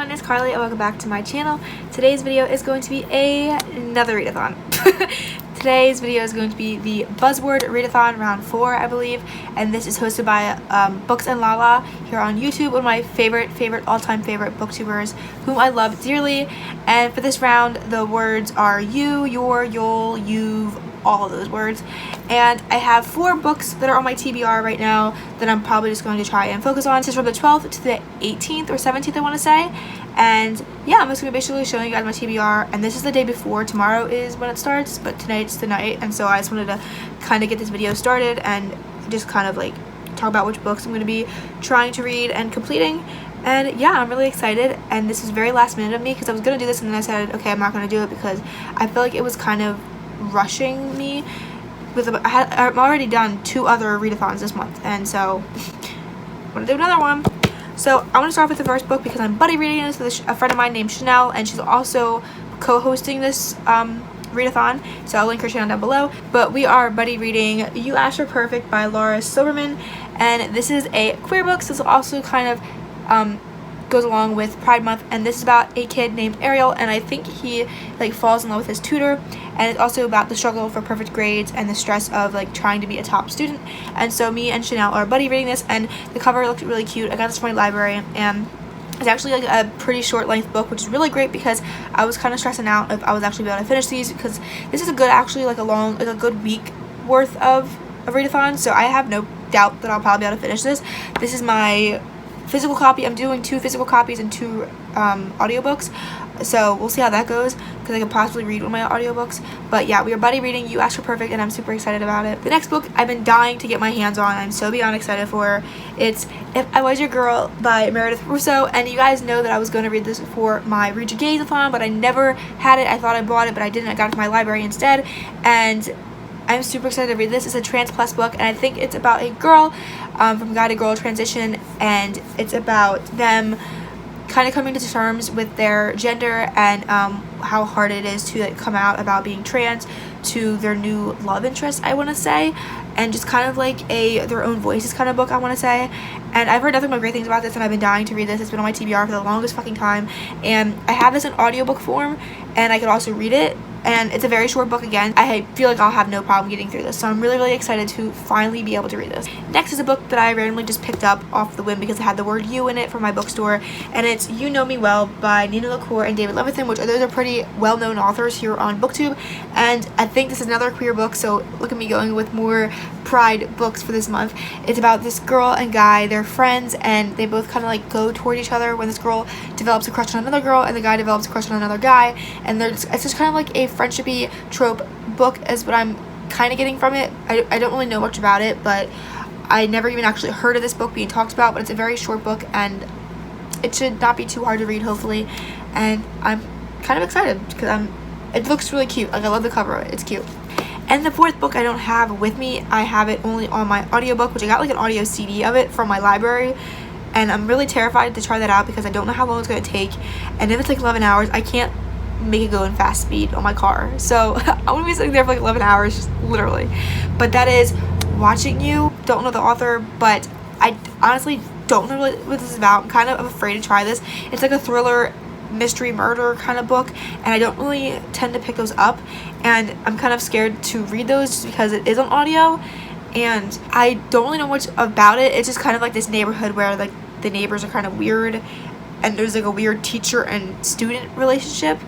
name is Carly and welcome back to my channel. Today's video is going to be another readathon. Today's video is going to be the Buzzword Readathon round 4, I believe, and this is hosted by Books and Lala here on YouTube, one of my all-time favorite booktubers whom I love dearly. And for this round, the words are you, your, you'll, you've, all of those words. And I have 4 books that are on my TBR right now that I'm probably just going to try and focus on. This is from the 12th to the 18th or 17th, I want to say. And yeah, I'm just going to be basically showing you guys my TBR, and this is the day before. Tomorrow is when it starts, but tonight's the night, and so I just wanted to kind of get this video started and just kind of like talk about which books I'm going to be trying to read and completing. And yeah, I'm really excited, and this is very last minute of me because I was going to do this and then I said, okay, I'm not going to do it because I feel like it was kind of rushing me. I've already done 2 other readathons this month, and so I'm going to do another one. So I want to start off with the first book because I'm buddy reading this with a friend of mine named Chanel, and she's also co-hosting this readathon, so I'll link her channel down below. But we are buddy reading You Asked for Perfect by Laura Silverman, and this is a queer book, so this also kind of goes along with Pride Month, and this is about a kid named Ariel, and I think he like falls in love with his tutor, and it's also about the struggle for perfect grades and the stress of like trying to be a top student. And so me and Chanel are buddy reading this, and the cover looked really cute. I got this from my library, and it's actually like a pretty short length book, which is really great because I was kind of stressing out if I was actually able to finish these, because this is a good, actually like a good week worth of readathon, so I have no doubt that I'll probably be able to finish this. This is my physical copy. I'm doing 2 physical copies and 2 audiobooks, so we'll see how that goes because I could possibly read one of my audiobooks. But yeah, we are buddy reading You Asked for Perfect, and I'm super excited about it. The next book I've been dying to get my hands on, I'm so beyond excited for. It's If I Was Your Girl by Meredith Russo, and you guys know that I was going to read this for my Read Your Gaze-a-thon, but I never had it. I thought I bought it, but I didn't. I got it from my library instead, and I'm super excited to read this. It's a trans plus book, and I think it's about a girl from guy to girl transition, and it's about them kind of coming to terms with their gender and how hard it is to like come out about being trans to their new love interest, I want to say, and just kind of like their own voices kind of book, I want to say. And I've heard nothing but great things about this, and I've been dying to read this. It's been on my TBR for the longest fucking time, and I have this in audiobook form, and I could also read it. And it's a very short book again. I feel like I'll have no problem getting through this, so I'm really excited to finally be able to read this. Next is a book that I randomly just picked up off the whim because it had the word you in it from my bookstore, and it's You Know Me Well by Nina LaCour and David Levithan, which those are pretty well-known authors here on BookTube. And I think this is another queer book, so look at me going with more Pride books for this month. It's about this girl and guy. They're friends, and they both kind of like go toward each other when this girl develops a crush on another girl and the guy develops a crush on another guy, and it's just kind of like a friendshipy trope book is what I'm kind of getting from it. I don't really know much about it, but I never even actually heard of this book being talked about. But it's a very short book, and it should not be too hard to read, hopefully. And I'm kind of excited because it looks really cute. Like, I love the cover of it. It's cute. And the 4th book I don't have with me. I have it only on my audiobook, which I got like an audio CD of it from my library, and I'm really terrified to try that out because I don't know how long it's going to take, and if it's like 11 hours, I can't make it go in fast speed on my car, so I'm gonna be sitting there for like 11 hours, just literally. But that is Watching You. Don't know the author, but I honestly don't know what this is about. I'm kind of afraid to try this. It's like a thriller mystery murder kind of book, and I don't really tend to pick those up, and I'm kind of scared to read those just because it is on audio, and I don't really know much about it. It's just kind of like this neighborhood where like the neighbors are kind of weird, and there's like a weird teacher and student relationship,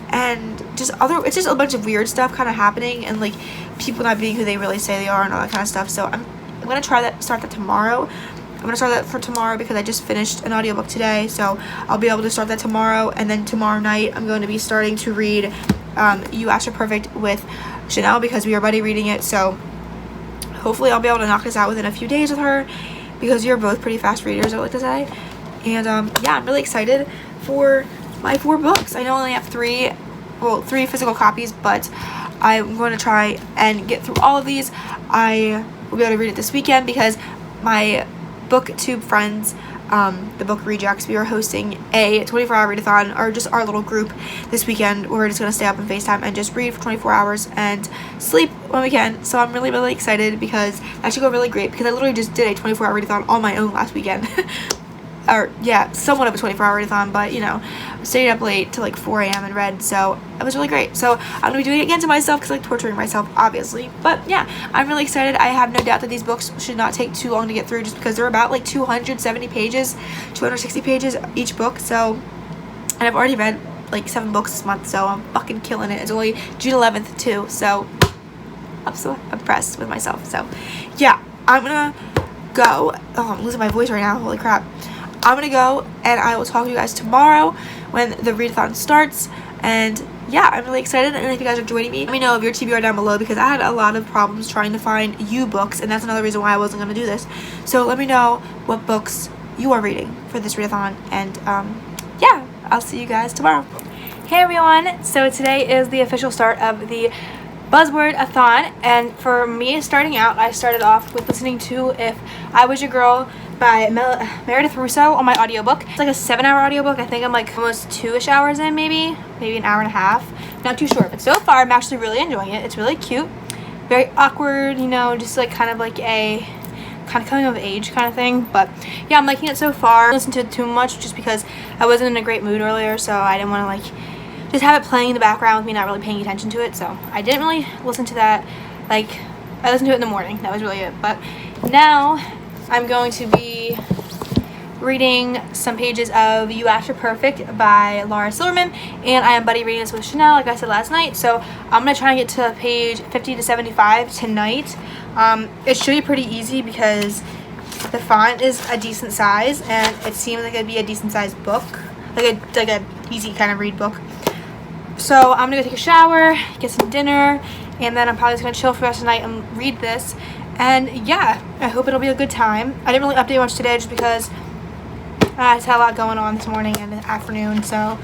and it's just a bunch of weird stuff kind of happening, and like people not being who they really say they are and all that kind of stuff. So I'm gonna start that tomorrow. I'm gonna start that for tomorrow because I just finished an audiobook today, so I'll be able to start that tomorrow. And then tomorrow night I'm going to be starting to read You Asked for Perfect with Chanel because we are buddy reading it, so hopefully I'll be able to knock this out within a few days with her because you're both pretty fast readers, I like to say. And yeah, I'm really excited for my 4 books. I know I only have 3 physical copies, but I'm going to try and get through all of these. I will be able to read it this weekend because my BookTube friends, the Book Rejects, we are hosting a 24-hour readathon, or just our little group this weekend. We're just going to stay up and FaceTime and just read for 24 hours and sleep when we can. So I'm really excited because that should go really great because I literally just did a 24-hour readathon on my own last weekend. or yeah, somewhat of a 24-hour readathon, but you know, stayed up late till like 4 a.m. and read, so it was really great. So I'm gonna be doing it again to myself because like torturing myself, obviously. But yeah, I'm really excited. I have no doubt that these books should not take too long to get through, just because they're about like 270 pages, 260 pages each book. So, and I've already read like 7 books this month, so I'm fucking killing it. It's only June 11th too, so I'm so impressed with myself. So yeah, I'm gonna go. Oh, I'm losing my voice right now. Holy crap. I'm gonna go and I will talk to you guys tomorrow when the readathon starts. And yeah, I'm really excited. And if you guys are joining me, let me know if your TBR down below, because I had a lot of problems trying to find you books, and that's another reason why I wasn't gonna do this. So let me know what books you are reading for this readathon, and yeah, I'll see you guys tomorrow. Hey everyone, so today is the official start of the buzzwordathon, and for me starting out, I started off with listening to If I Was Your Girl by Meredith Russo on my audiobook. It's like a 7-hour audiobook. I think I'm like almost 2-ish hours in, maybe an hour and a half, not too sure, but so far I'm actually really enjoying it. It's really cute, very awkward, you know, just like kind of like a kind of coming of age kind of thing. But yeah, I'm liking it so far. I didn't listen to it too much just because I wasn't in a great mood earlier, so I didn't want to like just have it playing in the background with me not really paying attention to it. So I didn't really listen to that. Like, I listened to it in the morning, that was really it. But now I'm going to be reading some pages of You After Perfect by Laura Silverman, and I am buddy reading this with Chanel, like I said last night. So I'm going to try and get to page 50 to 75 tonight. It should be pretty easy because the font is a decent size, and it seems like it'd be a decent sized book, like a easy kind of read book. So I'm gonna go take a shower, get some dinner, and then I'm probably just gonna chill for the rest of the night and read this. And yeah, I hope it'll be a good time. I didn't really update much today just because I just had a lot going on this morning and the afternoon. So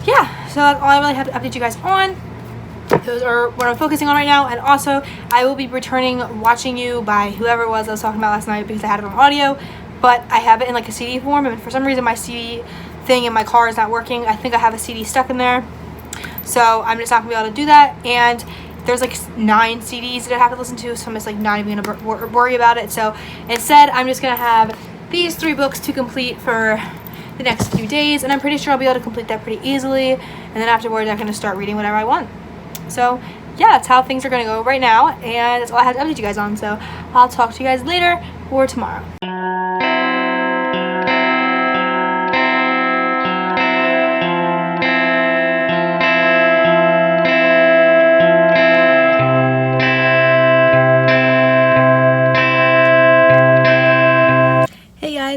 yeah, so that's all I really have to update you guys on. Those are what I'm focusing on right now. And also, I will be returning Watching You by whoever it was I was talking about last night, because I had it on audio, but I have it in like a CD form, and for some reason my CD thing in my car is not working. I think I have a CD stuck in there, so I'm just not gonna be able to do that. And there's like 9 CDs that I have to listen to, so I'm just like not even gonna worry about it. So instead, I'm just gonna have these 3 books to complete for the next few days, and I'm pretty sure I'll be able to complete that pretty easily. And then afterwards, I'm gonna start reading whatever I want. So yeah, that's how things are gonna go right now, and that's all I have to update you guys on. So I'll talk to you guys later or tomorrow.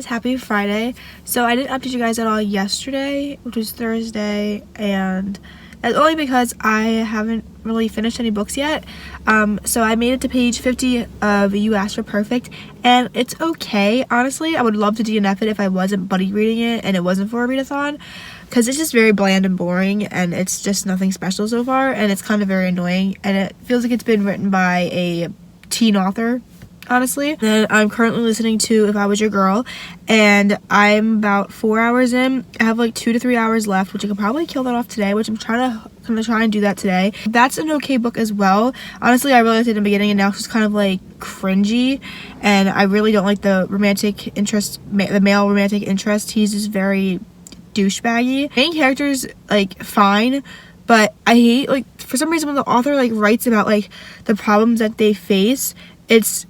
Happy Friday. So I didn't update you guys at all yesterday, which was Thursday, and that's only because I haven't really finished any books yet. So I made it to page 50 of You Asked For Perfect, and it's okay. Honestly, I would love to DNF it if I wasn't buddy reading it and it wasn't for a readathon, because it's just very bland and boring, and it's just nothing special so far, and it's kind of very annoying, and it feels like it's been written by a teen author, honestly. Then I'm currently listening to If I Was Your Girl, and I'm about 4 hours in. I have like 2 to 3 hours left, which I could probably kill that off today, which I'm gonna try and do that today. That's an okay book as well. Honestly, I really liked it in the beginning, and now it's just kind of like cringy, and I really don't like the romantic interest, the male romantic interest. He's just very douchebaggy. Main character's like fine, but I hate, like, for some reason when the author like writes about like the problems that they face, it's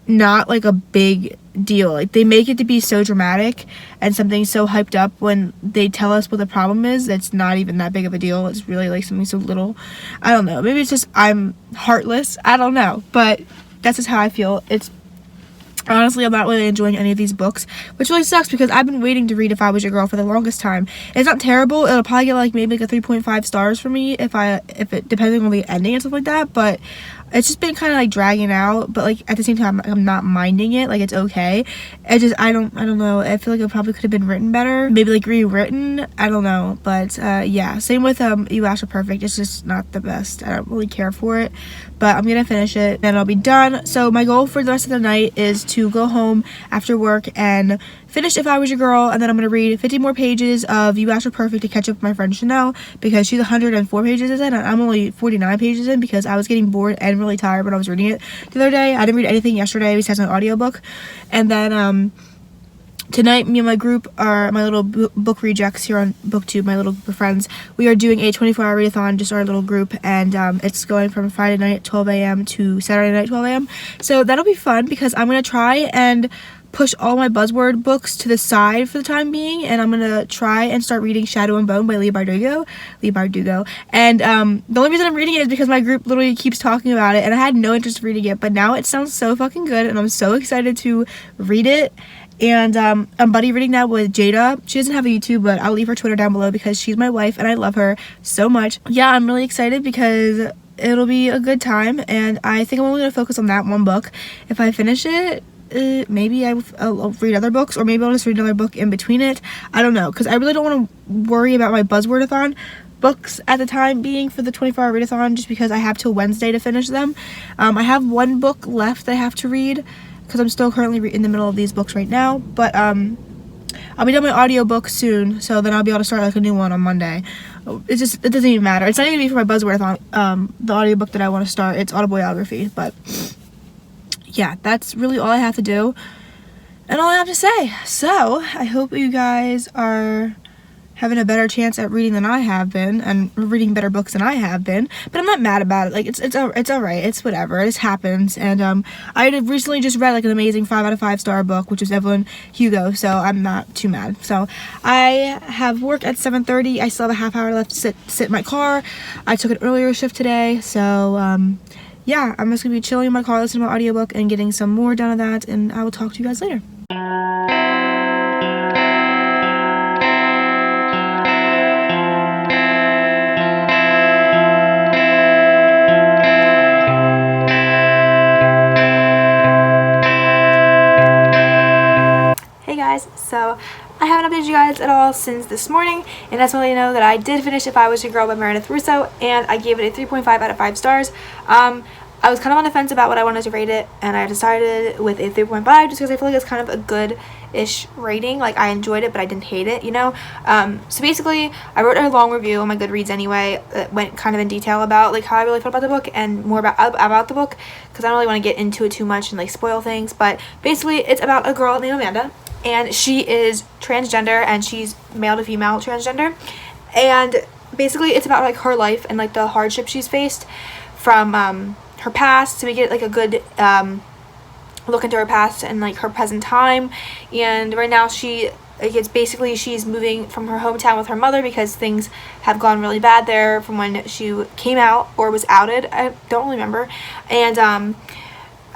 not like a big deal. Like, they make it to be so dramatic and something so hyped up when they tell us what the problem is. That's not even that big of a deal. It's really like something so little. I don't know, maybe it's just I'm heartless, I don't know, but that's just how I feel. It's honestly, I'm not really enjoying any of these books, which really sucks because I've been waiting to read If I Was Your Girl for the longest time. It's not terrible. It'll probably get like maybe like a 3.5 stars for me if it depending on the ending and stuff like that, but it's just been kind of like dragging out. But like at the same time, I'm not minding it. Like, it's okay. It just, I don't know. I feel like it probably could have been written better, maybe like rewritten. I don't know. But yeah, same with You Asked For Perfect. It's just not the best. I don't really care for it, but I'm gonna finish it, then I'll be done. So my goal for the rest of the night is to go home after work and finish If I Was Your Girl, and then I'm gonna read 50 more pages of You Asked For Perfect to catch up with my friend Chanel, because she's 104 pages in and I'm only 49 pages in, because I was getting bored and really tired when I was reading it the other day. I didn't read anything yesterday besides an audiobook. And then tonight, me and my group are my little book rejects here on BookTube, my little group of friends. We are doing a 24-hour readathon, just our little group, and it's going from Friday night at 12 a.m. to Saturday night at 12 a.m. So that'll be fun because I'm going to try and push all my buzzword books to the side for the time being, and I'm gonna try and start reading Shadow and Bone by Leigh Bardugo. And the only reason I'm reading it is because my group literally keeps talking about it, and I had no interest in reading it, but now it sounds so fucking good, and I'm so excited to read it. And I'm buddy reading now with Jada. She doesn't have a YouTube, but I'll leave her Twitter down below because she's my wife and I love her so much. Yeah, I'm really excited because it'll be a good time, and I think I'm only gonna focus on that one book. If I finish it, maybe I'll read other books, or maybe I'll just read another book in between it. I don't know, because I really don't want to worry about my buzzwordathon books at the time being for the 24-hour readathon, just because I have till Wednesday to finish them. I have one book left that I have to read because I'm still currently in the middle of these books right now, but I'll be done my audiobook soon, so then I'll be able to start like a new one on Monday. It doesn't even matter. It's not even gonna be for my buzzwordathon. The audiobook that I want to start, it's autobiography, but yeah, that's really all I have to do and all I have to say. So I hope you guys are having a better chance at reading than I have been, and reading better books than I have been. But I'm not mad about it. Like, it's alright. It's whatever. It just happens. And I had recently just read like an amazing 5 out of 5 star book, which was Evelyn Hugo. So I'm not too mad. So I have work at 7:30. I still have a half hour left to sit in my car. I took an earlier shift today. So yeah, I'm just gonna be chilling in my car, listening to my audiobook, and getting some more done of that, and I will talk to you guys later. Hey guys, so I haven't updated you guys at all since this morning, and that's when you know that I did finish If I Was Your Girl by Meredith Russo, and I gave it a 3.5 out of 5 stars. I was kind of on the fence about what I wanted to rate it, and I decided with a 3.5 just because I feel like it's kind of a good-ish rating. Like, I enjoyed it, but I didn't hate it, you know? So basically, I wrote a long review on my Goodreads anyway that went kind of in detail about, like, how I really felt about the book and more about the book, because I don't really want to get into it too much and, like, spoil things. But basically, it's about a girl named Amanda, and she is transgender, and she's male to female transgender. And basically, it's about, like, her life and, like, the hardship she's faced from, her past, so we get like a good look into her past and like her present time. And right now she's moving from her hometown with her mother because things have gone really bad there from when she came out or was outed. I don't really remember. And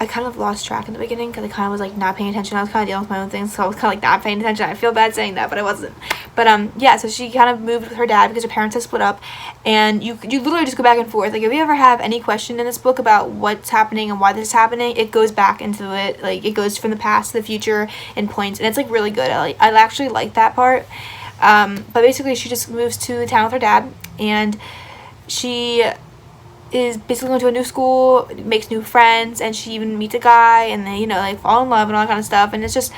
I kind of lost track in the beginning because I kind of was like not paying attention. I was kind of dealing with my own things, so I was kind of like not paying attention. I feel bad saying that, but I wasn't. But yeah, so she kind of moved with her dad because her parents have split up, and you literally just go back and forth. Like, if you ever have any question in this book about what's happening and why this is happening, it goes back into it. Like, it goes from the past to the future in points, and it's like really good. I actually like that part. But basically, she just moves to town with her dad, and she is basically going to a new school, makes new friends, and she even meets a guy, and they, you know, like fall in love and all that kind of stuff. And it's just,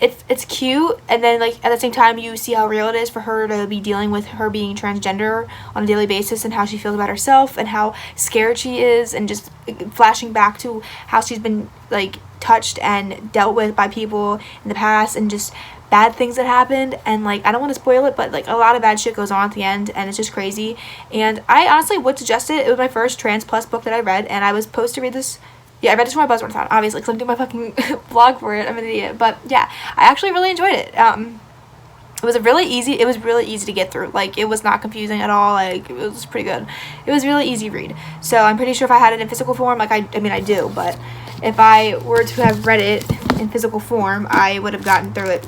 it's cute. And then like at the same time you see how real it is for her to be dealing with her being transgender on a daily basis, and how she feels about herself and how scared she is, and just flashing back to how she's been like touched and dealt with by people in the past, and just bad things that happened. And like, I don't want to spoil it, but like a lot of bad shit goes on at the end, and it's just crazy. And I honestly would suggest it. It was my first trans plus book that I read, and I was supposed to read this. Yeah, I read this for my buzzwordathon, obviously, because I'm doing my fucking vlog for it. I'm an idiot. But yeah, I actually really enjoyed it. It was really easy to get through. Like, it was not confusing at all. Like, it was pretty good. It was really easy read. So I'm pretty sure if I had it in physical form, like I mean I do, but if I were to have read it in physical form, I would have gotten through it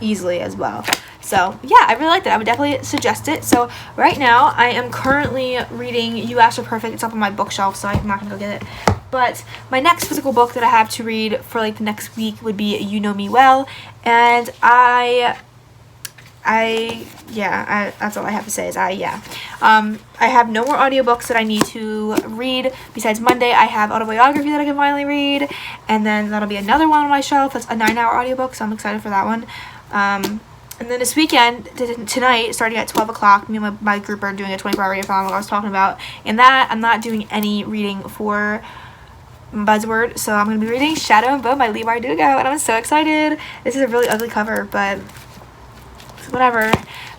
easily as well. So yeah, I really liked it. I would definitely suggest it. So right now I am currently reading You Asked for Perfect. It's up on my bookshelf, so I'm not gonna go get it. But my next physical book that I have to read for like the next week would be You Know Me Well, and that's all I have to say is I have no more audiobooks that I need to read. Besides Monday, I have autobiography that I can finally read, and then that'll be another one on my shelf. That's a 9-hour audiobook, so I'm excited for that one. And then this weekend, tonight, starting at 12 o'clock, me and my group are doing a 24-hour readathon, like I was talking about. And that, I'm not doing any reading for buzzword. So I'm going to be reading Shadow and Bone by Lee Bardugo, and I'm so excited. This is a really ugly cover, but whatever.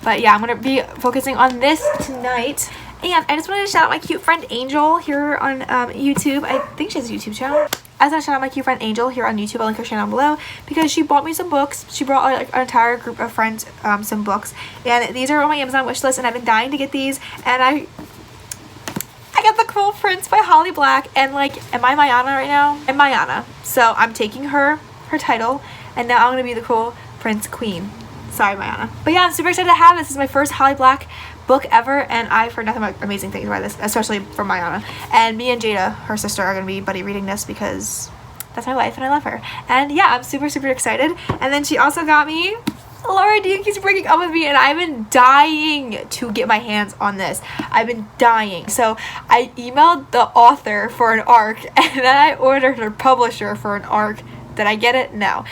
But yeah, I'm going to be focusing on this tonight. And I just wanted to shout out my cute friend Angel here on YouTube. I think she has a YouTube channel. I just want to shout out my cute friend Angel here on YouTube. I'll link her channel down below, because she bought me some books. She brought like an entire group of friends some books, and these are on my Amazon wish list, and I've been dying to get these. And I got The Cruel Prince by Holly Black, and like, am I Mayana right now? I'm Mayana, so I'm taking her title, and now I'm gonna be the Cruel Prince Queen. Sorry, Mayana. But yeah, I'm super excited to have this. This is my first Holly Black book ever, and I've heard nothing but amazing things about this, especially from Mayana. And me and Jada, her sister, are gonna be buddy reading this because that's my life and I love her. And yeah, I'm super excited. And then she also got me Laura Dean Keeps Breaking Up With Me, and I've been dying to get my hands on this. I've been dying. So I emailed the author for an ARC, and then I ordered her publisher for an ARC. Did I get it? No.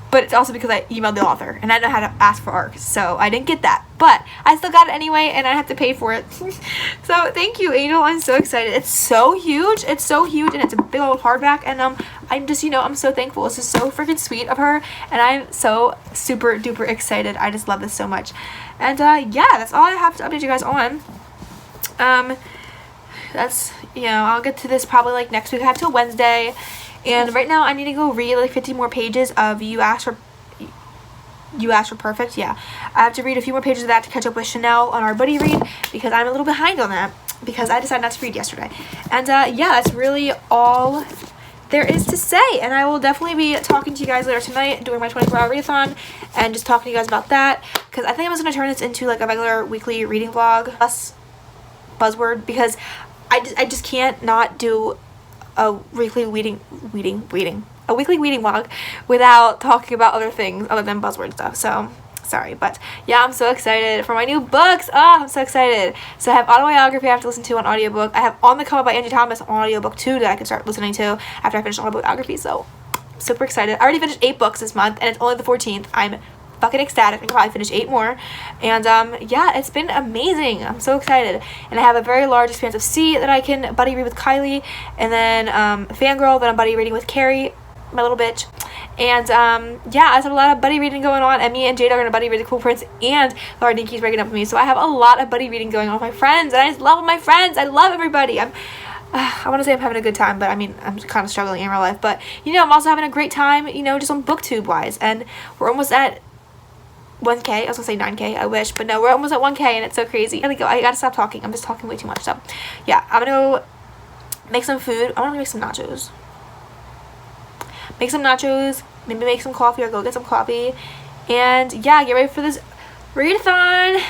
But it's also because I emailed the author, and I didn't know how to ask for ARCs, so I didn't get that. But I still got it anyway, and I have to pay for it. So thank you, Angel. I'm so excited. It's so huge. It's so huge, and it's a big old hardback, and I'm just, I'm so thankful. This is so freaking sweet of her, and I'm so super duper excited. I just love this so much. And yeah, that's all I have to update you guys on. That's, I'll get to this probably like next week. I have till Wednesday. And right now I need to go read like 50 more pages of You Asked for Perfect. Yeah, I have to read a few more pages of that to catch up with Chanel on our buddy read, because I'm a little behind on that because I decided not to read yesterday. And yeah, that's really all there is to say, and I will definitely be talking to you guys later tonight during my 24-hour readathon and just talking to you guys about that, because I think I'm just going to turn this into like a regular weekly reading vlog plus buzzword, because I just can't not do a weekly weekly reading vlog without talking about other things other than buzzword stuff. So sorry, but yeah, I'm so excited for my new books. I'm so excited. So I have autobiography I have to listen to on audiobook. I have On the Come Up by Angie Thomas on audiobook too that I can start listening to after I finish autobiography. So super excited. I already finished 8 books this month, and it's only the 14th. I'm fucking ecstatic. I can probably finish 8 more. And yeah, it's been amazing. I'm so excited. And I have a very large expanse of sea that I can buddy read with Kylie, and then Fangirl that I'm buddy reading with Carrie, my little bitch. And yeah, I have a lot of buddy reading going on, and me and Jada are gonna buddy read The Cool Prince, and Laura Dean Keeps Breaking Up With Me. So I have a lot of buddy reading going on with my friends, and I just love my friends. I love everybody. I want to say I'm having a good time, but I mean, I'm kind of struggling in real life. But I'm also having a great time, just on booktube wise. And we're almost at 1K. I was gonna say 9K, I wish, but no, we're almost at 1K, and it's so crazy. I gotta stop talking. I'm just talking way too much. So yeah, I'm gonna go make some food. I want to make some nachos. Maybe make some coffee or go get some coffee. And yeah, get ready for this readathon.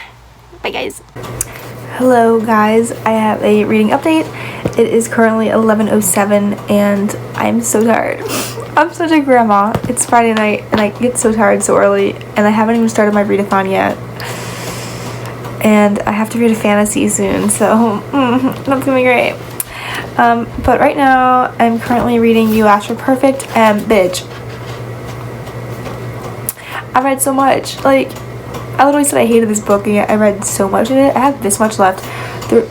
Bye guys. Hello guys, I have a reading update. It is currently 11:07 and I'm so tired. I'm such a grandma. It's Friday night and I get so tired so early, and I haven't even started my readathon yet. And I have to read a fantasy soon, so that's gonna be great. But right now I'm currently reading You Asked for Perfect, and bitch, I read so much. Like, I literally said I hated this book, and yet I read so much in it. I have this much left.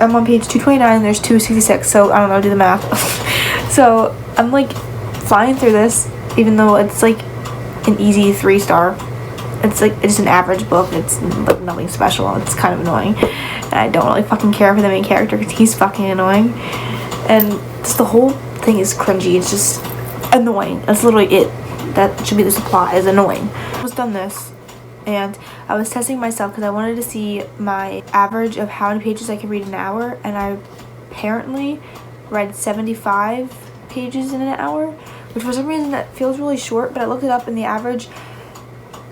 I'm on page 229 and there's 266, so I don't know, do the math. So I'm like flying through this, even though it's like an easy 3-star. It's like, it's just an average book. It's like nothing special. It's kind of annoying, and I don't really fucking care for the main character because he's fucking annoying, and just the whole thing is cringy. It's just annoying. That's literally it. That should be the plot, is annoying. I almost done this, and I was testing myself because I wanted to see my average of how many pages I could read in an hour, and I apparently read 75 pages in an hour, which for some reason that feels really short, but I looked it up, and the average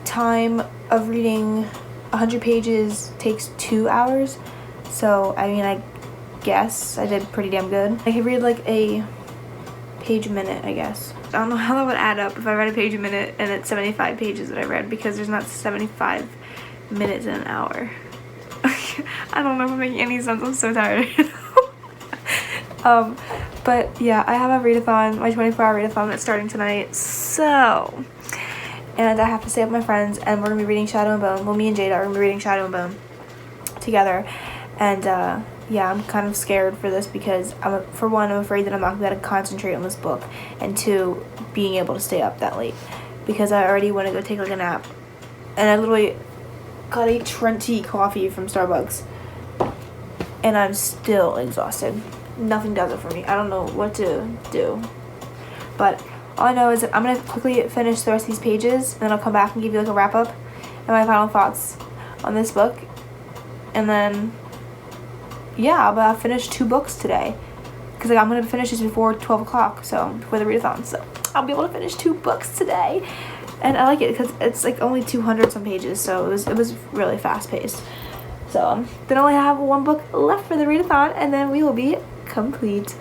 time of reading 100 pages takes 2 hours. So I mean, I guess I did pretty damn good. I could read like a page a minute, I guess. I don't know how that would add up if I read a page a minute and it's 75 pages that I read, because there's not 75 minutes in an hour. I don't know if I'm making any sense. I'm so tired. But yeah, I have a readathon, my 24-hour readathon that's starting tonight. So, and I have to stay with my friends, and we're gonna be reading Shadow and Bone. Well, me and Jada are gonna be reading Shadow and Bone together. And yeah, I'm kind of scared for this because for one, I'm afraid that I'm not going to be able to concentrate on this book, and two, being able to stay up that late because I already want to go take like a nap, and I literally got a Trenti coffee from Starbucks, and I'm still exhausted. Nothing does it for me. I don't know what to do, but all I know is that I'm gonna quickly finish the rest of these pages, and then I'll come back and give you like a wrap up and my final thoughts on this book, and then yeah, I'll finish 2 books today because like, I'm gonna finish this before 12 o'clock, so before the readathon, so I'll be able to finish 2 books today, and I like it because it's like only 200 some pages, so it was really fast paced. So then I only have 1 book left for the readathon, and then we will be complete.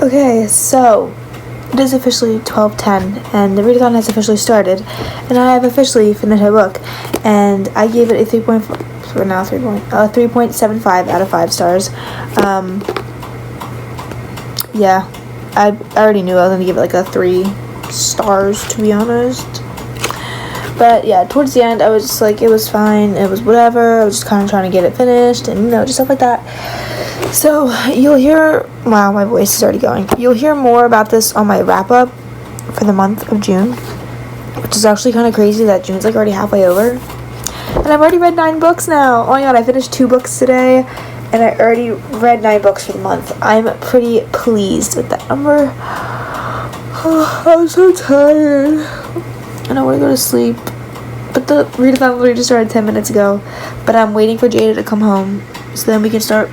Okay, so it is officially 12:10 and the readathon has officially started, and I have officially finished my book, and I gave it a 3.75 out of 5 stars. Yeah, I already knew I was gonna give it like a 3 stars, to be honest. But yeah, towards the end I was just like, it was fine, it was whatever, I was just kind of trying to get it finished and just stuff like that. So you'll hear, wow, my voice is already going. You'll hear more about this on my wrap up for the month of June, which is actually kind of crazy that June's like already halfway over. And I've already read 9 books now. Oh my god, I finished 2 books today, and I already read 9 books for the month. I'm pretty pleased with that number. Oh, I'm so tired. And I want to go to sleep. But the readathon literally just started 10 minutes ago. But I'm waiting for Jada to come home so then we can start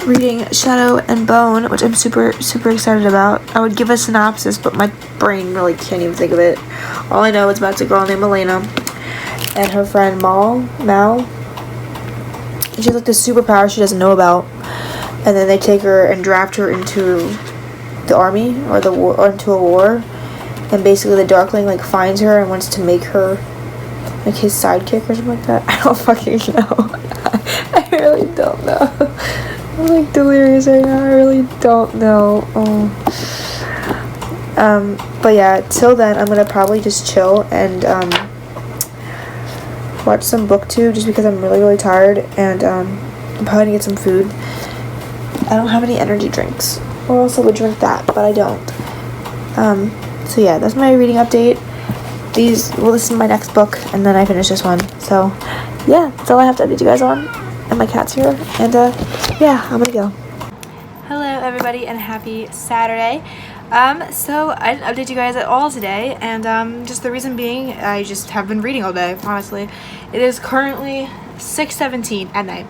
reading Shadow and Bone, which I'm super excited about. I would give a synopsis, but my brain really can't even think of it. All I know is about a girl named Elena and her friend Mal. And she has like this superpower she doesn't know about, and then they take her and draft her into the army or the war, or into a war, and basically the Darkling like finds her and wants to make her like his sidekick or something like that. I don't fucking know. I really don't know. I'm like delirious right now. I really don't know. But yeah, till then I'm gonna probably just chill and watch some booktube just because I'm really tired, and I'm probably gonna get some food. I don't have any energy drinks, or else I would drink that, but I don't. So yeah, that's my reading update. This is my next book, and then I finish this one. So yeah, that's all I have to update you guys on. And my cat's here, and yeah, I'm gonna go. Hello everybody, and happy Saturday. So I didn't update you guys at all today, and just the reason being, I just have been reading all day, honestly. It is currently 6:17 at night,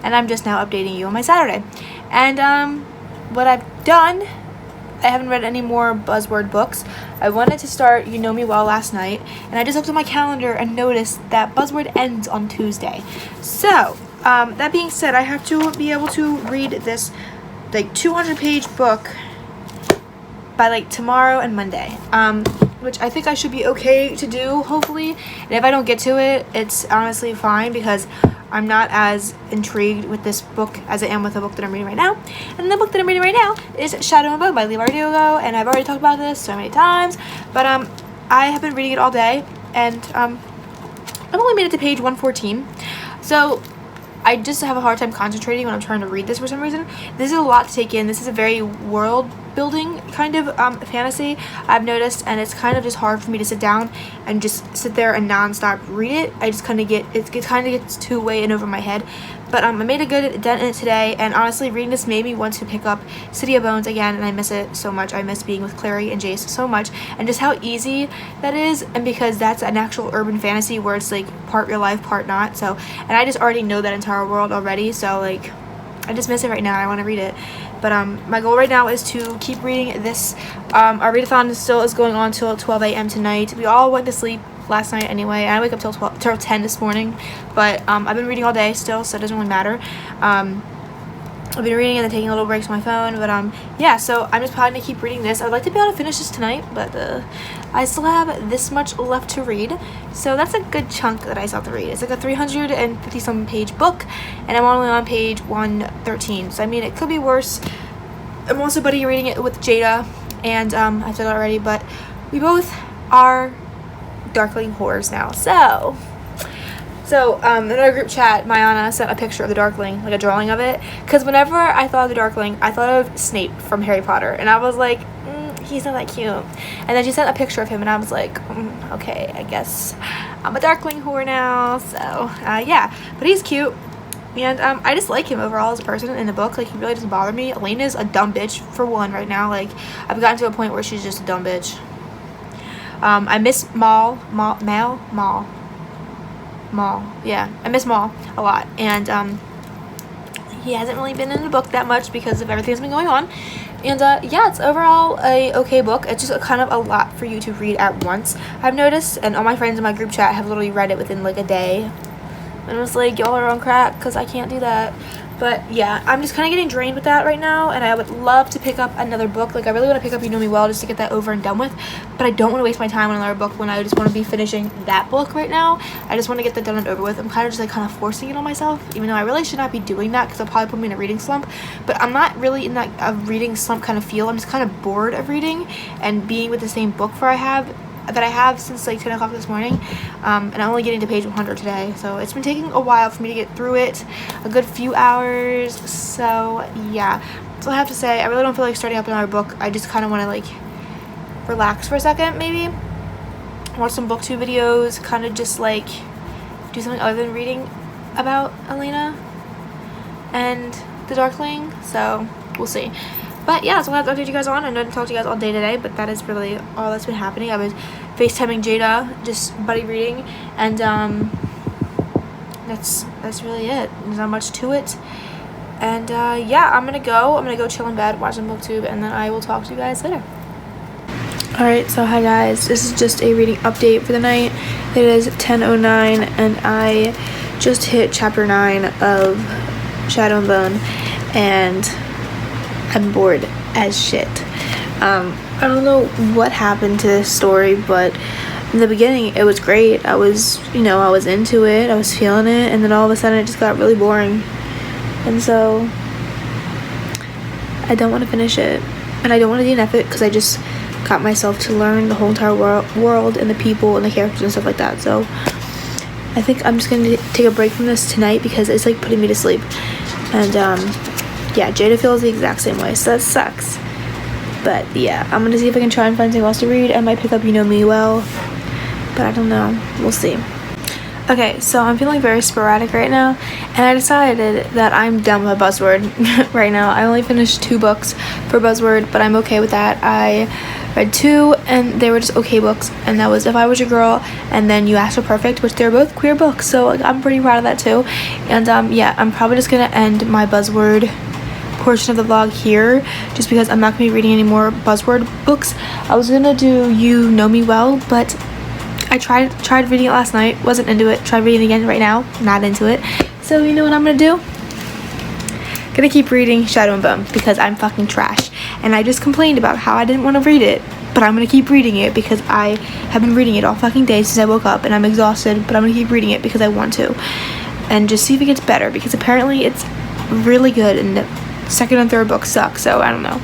and I'm just now updating you on my Saturday. And what I've done, I haven't read any more buzzword books. I wanted to start You Know Me Well last night, and I just looked at my calendar and noticed that buzzword ends on Tuesday. So that being said, I have to be able to read this like 200-page book by like tomorrow and Monday, which I think I should be okay to do, hopefully. And if I don't get to it, it's honestly fine, because I'm not as intrigued with this book as I am with the book that I'm reading right now. And the book that I'm reading right now is Shadow and Bone by Leigh Bardugo, and I've already talked about this so many times, but I have been reading it all day, and I've only made it to page 114, so I just have a hard time concentrating when I'm trying to read this for some reason. This is a lot to take in. This is a very world building kind of fantasy, I've noticed, and it's kind of just hard for me to sit down and just sit there and non-stop read it. I just kind of gets too way in over my head. But I made a good dent in it today, and honestly reading this made me want to pick up City of Bones again, and I miss it so much. I miss being with Clary and Jace so much, and just how easy that is, and because that's an actual urban fantasy where it's like part real life, part not. So, and I just already know that entire world already, so like I just miss it right now. I want to read it. But my goal right now is to keep reading this. Our readathon still is going on till 12 a.m. tonight. We all went to sleep last night anyway, and I wake up till 10 this morning. But I've been reading all day still, so it doesn't really matter. I've been reading and then taking little breaks on my phone, but yeah, so I'm just probably gonna keep reading this. I'd like to be able to finish this tonight, but I still have this much left to read, so that's a good chunk that I still have to read. It's like a 350 some page book, and I'm only on page 113, so I mean, it could be worse. I'm also buddy reading it with Jada, and I said it already, but we both are Darkling whores now. So in our group chat, Mayana sent a picture of the Darkling, like a drawing of it, because whenever I thought of the Darkling, I thought of Snape from Harry Potter, and I was like, he's not that cute. And then she sent a picture of him, and I was like, okay, I guess I'm a Darkling whore now. So yeah, but he's cute, and I just like him overall as a person in the book. Like, he really doesn't bother me. Elena's a dumb bitch for one right now. Like, I've gotten to a point where she's just a dumb bitch. I miss Maul. Yeah, I miss Maul a lot, and he hasn't really been in the book that much because of everything that's been going on. And yeah, it's overall a okay book. It's just kind of a lot for you to read at once, I've noticed, and all my friends in my group chat have literally read it within like a day, and it was like, y'all are on crack because I can't do that. But yeah, I'm just kind of getting drained with that right now, and I would love to pick up another book. Like, I really want to pick up You Know Me Well just to get that over and done with, but I don't want to waste my time on another book when I just want to be finishing that book right now. I just want to get that done and over with. I'm kind of just like kind of forcing it on myself, even though I really should not be doing that because it'll probably put me in a reading slump. But I'm not really in that reading slump kind of feel. I'm just kind of bored of reading and being with the same book that I have since like 10 o'clock this morning, and I'm only getting to page 100 today, so it's been taking a while for me to get through it, a good few hours. So yeah, so I have to say, I really don't feel like starting up another book. I just kind of want to like relax for a second, maybe watch some booktube videos, kind of just like do something other than reading about Elena and the Darkling. So we'll see. But yeah, so I have to update you guys on. I know I didn't talk to you guys all day today, but that is really all that's been happening. I was FaceTiming Jada, just buddy reading, and that's really it. There's not much to it. And yeah, I'm gonna go chill in bed, watch some booktube, and then I will talk to you guys later. Alright, so hi guys, this is just a reading update for the night. It is 10:09, and I just hit chapter 9 of Shadow and Bone, and I'm bored as shit. I don't know what happened to this story, but in the beginning it was great. I was into it, I was feeling it, and then all of a sudden it just got really boring. And so I don't want to finish it, and I don't want to DNF it because I just got myself to learn the whole entire world and the people and the characters and stuff like that. So I think I'm just gonna take a break from this tonight because it's like putting me to sleep. And yeah, Jada feels the exact same way, so that sucks. But yeah, I'm gonna see if I can try and find something else to read. I might pick up You Know Me Well, but I don't know. We'll see. Okay, so I'm feeling very sporadic right now, and I decided that I'm done with Buzzword right now. I only finished 2 books for Buzzword, but I'm okay with that. I read 2, and they were just okay books, and that was If I Was Your Girl, and then You Asked For Perfect, which they're both queer books, so like, I'm pretty proud of that too. And yeah, I'm probably just gonna end my Buzzword portion of the vlog here, just because I'm not gonna be reading any more Buzzword books. I was gonna do You Know Me Well, but I tried reading it last night, wasn't into it. Tried reading it again right now, not into it. So you know what I'm gonna do? Gonna keep reading Shadow and Bone because I'm fucking trash, and I just complained about how I didn't want to read it, but I'm gonna keep reading it because I have been reading it all fucking day since I woke up, and I'm exhausted, but I'm gonna keep reading it because I want to, and just see if it gets better, because apparently it's really good, and the second and third book suck, so I don't know.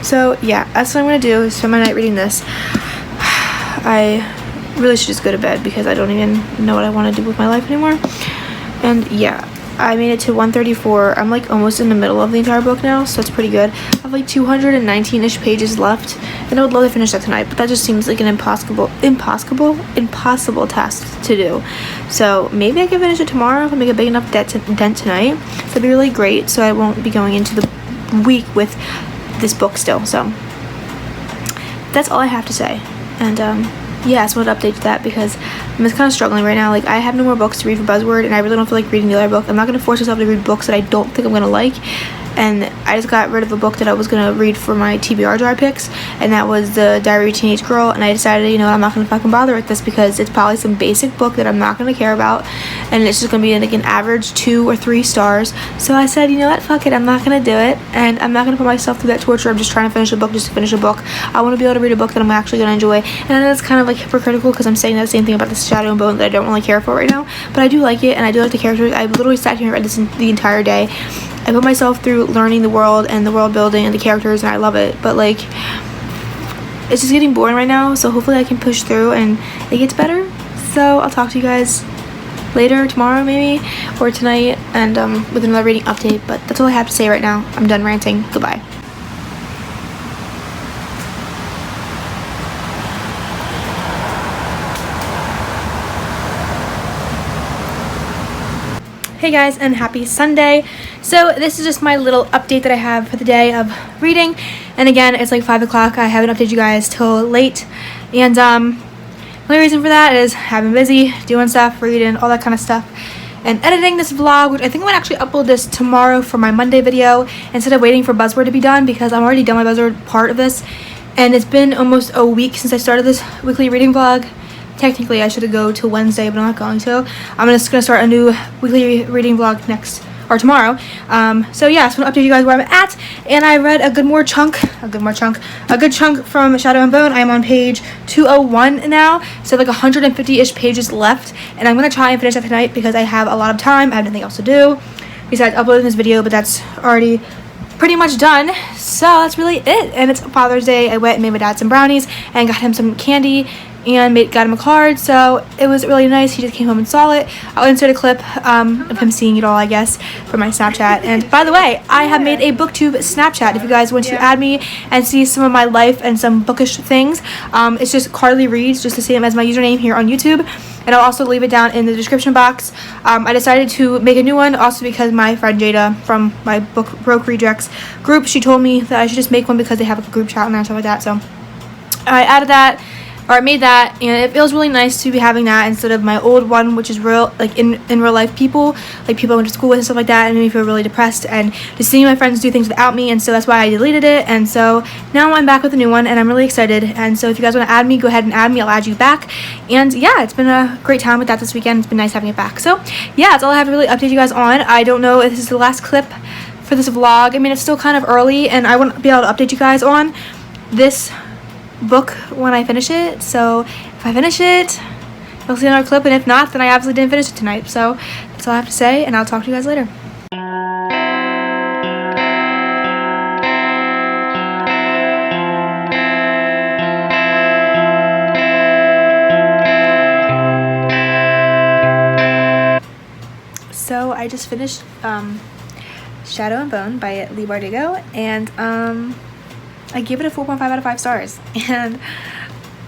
So yeah, that's what I'm gonna do, is spend my night reading this. I really should just go to bed because I don't even know what I want to do with my life anymore. And yeah, I made it to 134. I'm like almost in the middle of the entire book now, so that's pretty good. I have like 219-ish pages left, and I would love to finish that tonight, but that just seems like an impossible task to do. So maybe I can finish it tomorrow if I make a big enough dent tonight. So that'd be really great, so I won't be going into the week with this book still. So that's all I have to say. And yeah, I just wanted to update that because I'm just kind of struggling right now. Like, I have no more books to read for Buzzword, and I really don't feel like reading the other book. I'm not going to force myself to read books that I don't think I'm going to like. and I just got rid of a book that I was gonna read for my TBR dry picks, and that was The Diary of a Teenage Girl. And I decided, you know, I'm not gonna fucking bother with this because it's probably some basic book that I'm not gonna care about, and it's just gonna be like an average 2 or 3 stars. So I said, you know what, fuck it, I'm not gonna do it, and I'm not gonna put myself through that torture of just trying to finish a book just to finish a book. I want to be able to read a book that I'm actually gonna enjoy. And I know it's kind of like hypocritical because I'm saying that same thing about this Shadow and Bone that I don't really care for right now, but I do like it, and I do like the characters. I literally sat here and read this the entire day. I put myself through learning the world and the world building and the characters, and I love it, but like it's just getting boring right now, so hopefully I can push through and it gets better. So I'll talk to you guys later, tomorrow maybe, or tonight, and with another reading update. But that's all I have to say right now. I'm done ranting. Goodbye. Hey guys, and happy Sunday. So this is just my little update that I have for the day of reading, and again, it's like 5 o'clock. I haven't updated you guys till late, and the only reason for that is I've been busy doing stuff, reading, all that kind of stuff, and editing this vlog, which I think I'm gonna actually upload this tomorrow for my Monday video instead of waiting for buzzword to be done, because I'm already done my buzzword part of this, and it's been almost a week since I started this weekly reading vlog. Technically, I should go till Wednesday, but I'm not going to. I'm just going to start a new weekly reading vlog tomorrow. So yeah, I just want to update you guys where I'm at. And I read a good chunk from Shadow and Bone. I am on page 201 now, so like 150-ish pages left. And I'm going to try and finish that tonight because I have a lot of time. I have nothing else to do besides uploading this video, but that's already pretty much done. So that's really it. And it's Father's Day. I went and made my dad some brownies and got him some candy and got him a card, so it was really nice. He just came home and saw it. I'll insert a clip of him seeing it all, I guess, for my Snapchat. And by the way, I have made a booktube Snapchat if you guys want to add me and see some of my life and some bookish things. It's just Carly Reads, just the same as my username here on YouTube, and I'll also leave it down in the description box. I decided to make a new one also because my friend Jada from my book Broke Rejects group, she told me that I should just make one because they have a group chat and stuff like that. So I added that, or I made that, and it feels really nice to be having that instead of my old one, which is real, like in real life people, like people I went to school with and stuff like that, and made me feel really depressed and just seeing my friends do things without me. And so that's why I deleted it, and so now I'm back with a new one, and I'm really excited. And so if you guys want to add me, go ahead and add me. I'll add you back. And yeah, it's been a great time with that this weekend. It's been nice having it back. So yeah, that's all I have to really update you guys on. I don't know if this is the last clip for this vlog. I mean, it's still kind of early, and I won't be able to update you guys on this book when I finish it. So if I finish it, you'll see another clip, and if not, then I absolutely didn't finish it tonight. So that's all I have to say, and I'll talk to you guys later. So I just finished Shadow and Bone by Leigh Bardugo, and I gave it a 4.5 out of 5 stars, and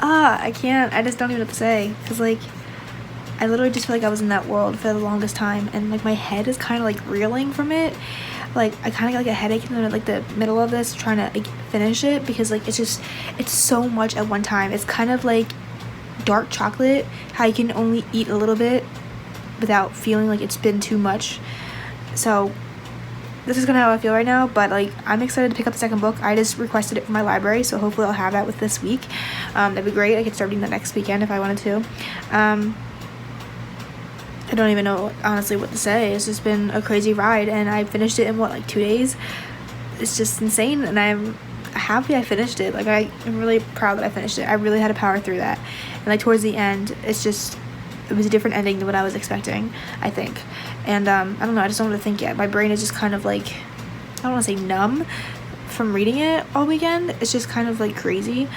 I just don't even know what to say, because like I literally just feel like I was in that world for the longest time, and like my head is kind of like reeling from it. Like I kind of got like a headache in like the middle of this trying to like finish it, because like it's so much at one time. It's kind of like dark chocolate, how you can only eat a little bit without feeling like it's been too much. So this is kind of how I feel right now, but like I'm excited to pick up the second book. I just requested it from my library, so hopefully I'll have that with this week. That'd be great. I could start reading that next weekend if I wanted to. I don't even know honestly what to say. It's just been a crazy ride, and I finished it in what, like 2 days. It's just insane, and I'm happy I finished it. Like I'm really proud that I finished it. I really had to power through that, and like towards the end, it was a different ending than what I was expecting, I think. And I don't know, I just don't want to think yet. My brain is just kind of like, I don't want to say numb from reading it all weekend. It's just kind of like crazy.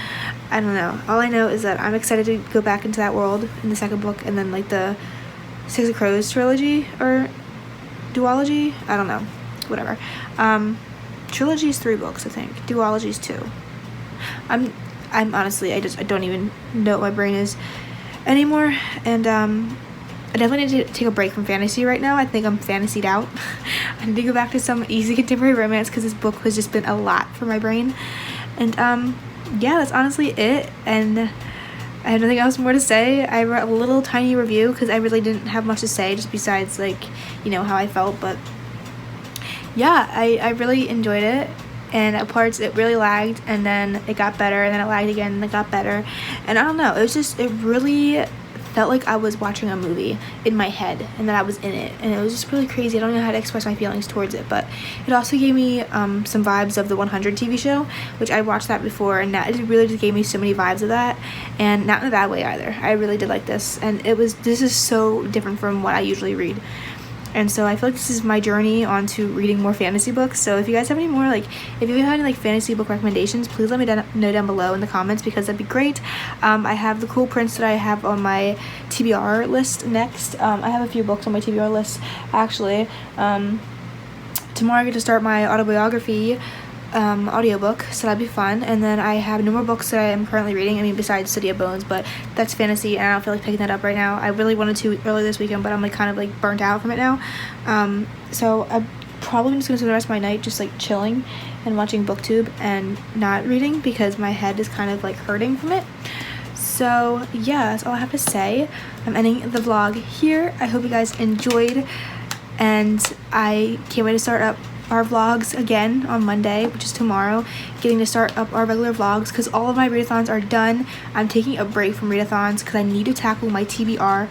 I don't know. All I know is that I'm excited to go back into that world in the second book, and then like the Six of Crows trilogy or duology. I don't know. Whatever. Trilogy is 3 books, I think. Duology is 2. I'm honestly, I don't even know what my brain is anymore, and I definitely need to take a break from fantasy right now. I think I'm fantasied out. I need to go back to some easy contemporary romance, because this book has just been a lot for my brain. And yeah, that's honestly it, and I have nothing else more to say. I wrote a little tiny review because I really didn't have much to say, just besides like, you know, how I felt. But yeah, I really enjoyed it. And at parts it really lagged, and then it got better, and then it lagged again, and it got better. And I don't know, it really felt like I was watching a movie in my head, and that I was in it, and it was just really crazy. I don't know how to express my feelings towards it, but it also gave me some vibes of the 100 TV show, which I watched that before, and that, it really just gave me so many vibes of that, and not in a bad way either. I really did like this, and this is so different from what I usually read. And so I feel like this is my journey onto reading more fantasy books. So if you guys have any more, if you have any fantasy book recommendations, please let me know down below in the comments, because that'd be great. I have the cool prints that I have on my TBR list next. I have a few books on my TBR list, actually. Tomorrow I get to start my autobiography audiobook, so that'd be fun. And then I have no more books that I am currently reading, I mean besides City of Bones, but that's fantasy and I don't feel like picking that up right now. I really wanted to earlier this weekend, but I'm kind of burnt out from it now. So I'm probably just gonna spend the rest of my night just chilling and watching booktube and not reading, because my head is kind of hurting from it. So yeah, that's all I have to say. I'm ending the vlog here. I hope you guys enjoyed, and I can't wait to start up our vlogs again on Monday, which is tomorrow, getting to start up our regular vlogs, because all of my readathons are done. I'm taking a break from readathons because I need to tackle my TBR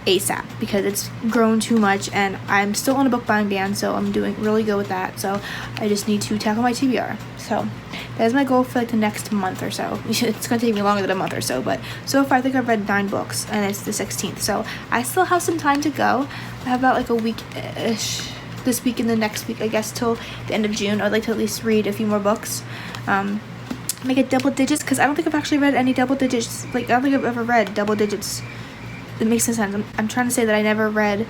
ASAP, because it's grown too much, and I'm still on a book buying ban, so I'm doing really good with that. So I just need to tackle my TBR. So that is my goal for the next month or so. It's gonna take me longer than a month or so, but so far I think I've read 9 books, and it's the 16th, so I still have some time to go. I have about a week-ish this week and the next week, I guess, till the end of June. I'd like to at least read a few more books, make it double digits, because I don't think I've actually read any double digits. I don't think I've ever read double digits. It makes no sense. I'm trying to say that I never read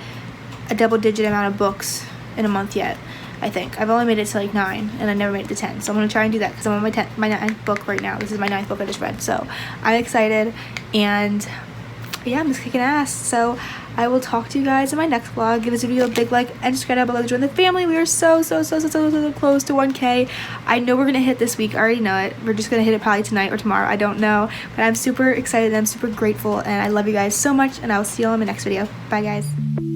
a double digit amount of books in a month yet. I think I've only made it to 9, and I never made it to 10, so I'm gonna try and do that, because I'm on my 9th book right now. This is my 9th book I just read, so I'm excited, and yeah, I'm just kicking ass. So I will talk to you guys in my next vlog. Give this video a big like and subscribe down below to join the family. We are so close to 1K. I know we're gonna hit this week. I already know it. We're just gonna hit it probably tonight or tomorrow. I don't know, but I'm super excited. I'm super grateful, and I love you guys so much, and I will see you all in my next video. Bye guys.